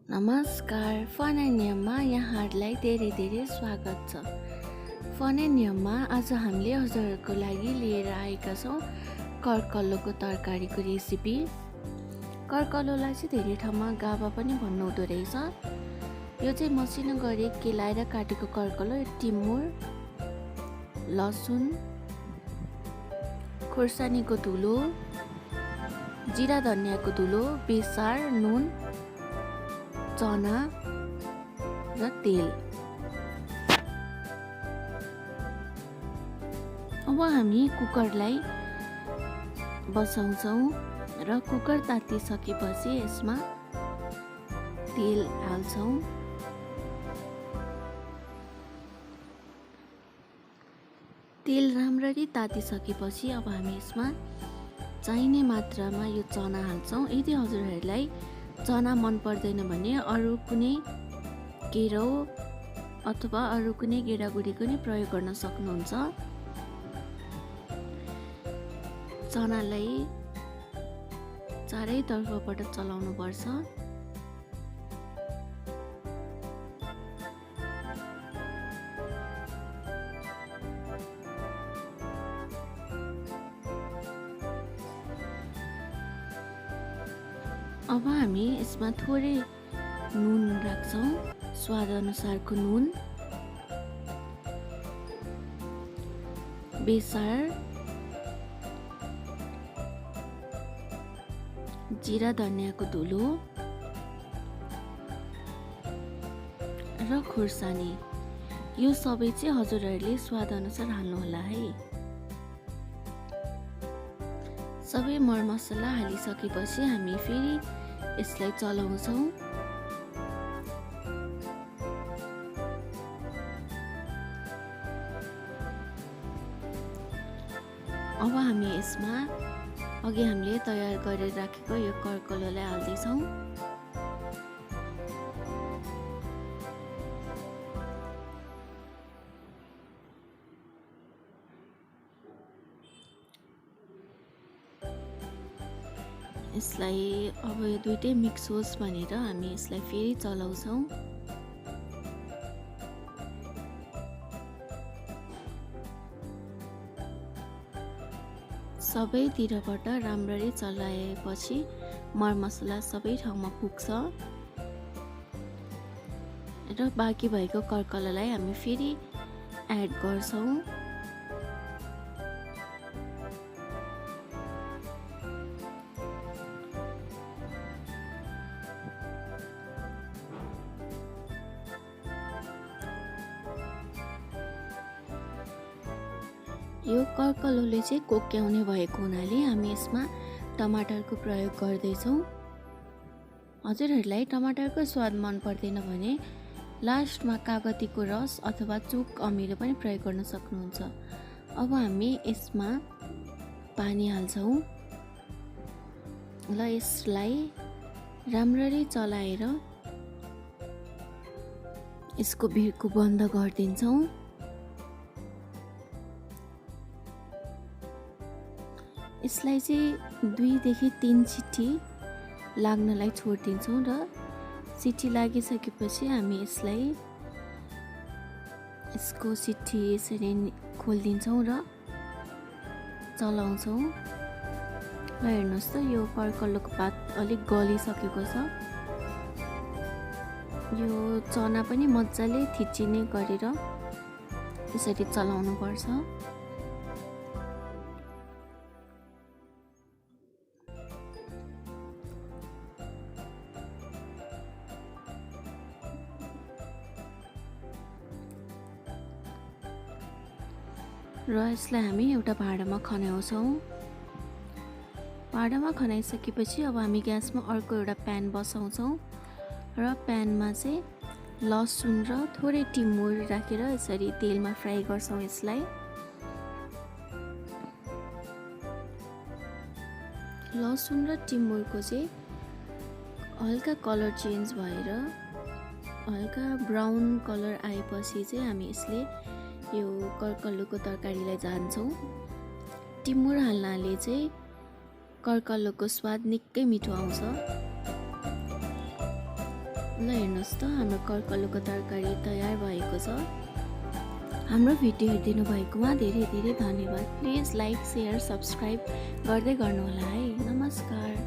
नमस्कार, fun and नियममा यहाँहरूलाई धेरै धेरै स्वागत छ। फन एन्ड नियममा आज हामीले हजुरहरूको लागि लिएर आएका छौँ कर्कलोको तरकारीको रेसिपी। कर्कलोलाई चाहिँ धेरै ठाउँमा गाभा पनि भन्नुहुँदो रहेछ। यो चाहिँ मसिनो गरी केलाएर काटेको कर्कलो, टिमुर, लसुन, खोर्सानीको धुलो, जिरा धनियाँको धुलो, बेसार, नुन, चना र तेल। अब हामी कुकरलाई बसाउँछौँ र कुकर तातिसकेपछि यसमा तेल हाल्छौँ। तेल राम्ररी तातिसकेपछि अब हामी यसमा चाहिने मात्रामा यो चना हाल्छौँ। यदि हजुरहरूलाई चना मन पर्दैन भने अरू कुनै गेरौ अथवा अरू कुनै गेडागुडीको नि प्रयोग गर्न सक्नुहुन्छ। चनालाई चारैतर्फबाट चलाउनु पर्छ। अब हामी यसमा थोरै नुन राख्छौँ, स्वाद अनुसारको नुन, बेसार, जिरा धनियाँको धुलो र खोर्सानी। यो सबै चाहिँ हजुरहरूले स्वाद अनुसार हाल्नुहोला है। सबै मरमसला हालिसकेपछि हामी फेरि यसलाई चलाउँछौँ। अब हामी यसमा अघि हामीले तयार गरेर राखेको यो कर्कलोलाई हाल्दैछौँ। यसलाई अब यो दुइटै मिक्स होस् भनेर हामी यसलाई फेरि चलाउँछौँ। सबैतिरबाट राम्ररी चलाएपछि मरमसला सबै ठाउँमा पुग्छ र बाँकी भएको कर्कलोलाई हामी फेरि एड गर्छौँ। यो कर्कलोले चाहिँ कोक्याउने भएको हुनाले हामी यसमा टमाटरको प्रयोग गर्दैछौँ। हजुरहरूलाई टमाटरको स्वाद मन पर्दैन भने लास्टमा कागतीको रस अथवा चुक अमिलो पनि प्रयोग गर्न सक्नुहुन्छ। अब हामी यसमा पानी हाल्छौँ र यसलाई राम्ररी चलाएर यसको भिरको बन्द गरिदिन्छौँ। यसलाई चाहिँ 2 देखि 3 सिटी लाग्नलाई छोडिदिन्छौँ र सिटी लागिसकेपछि हामी यसको सिटी यसरी खोलिदिन्छौँ र चलाउँछौँ। र हेर्नुहोस् त यो कर्कलोको पात अलिक गलिसकेको छ। यो चना पनि मजाले थिचिने गरेर यसरी चलाउनु पर्छ। र यसलाई हामी एउटा भाँडामा खनाउँछौँ। भाँडामा खनाइसकेपछि अब हामी ग्यासमा अर्को एउटा प्यान बसाउँछौँ र प्यानमा चाहिँ लसुन र थोरै टिमुर राखेर यसरी तेलमा फ्राई गर्छौँ। यसलाई लसुन र टिमुरको चाहिँ हल्का कलर चेन्ज भएर हल्का ब्राउन कलर आएपछि चाहिँ हामी यसले यो कर्कलोको तरकारीलाई जान्छौँ। टिमुर हाल्नाले चाहिँ कर्कलोको स्वाद निकै मिठो आउँछ। ल हेर्नुहोस् त हाम्रो कर्कलोको तरकारी तयार भएको छ। हाम्रो भिडियो हेरिदिनु भएकोमा धेरै धेरै धन्यवाद। प्लिज लाइक, सेयर, सब्सक्राइब गर्दै गर्नुहोला है। नमस्कार।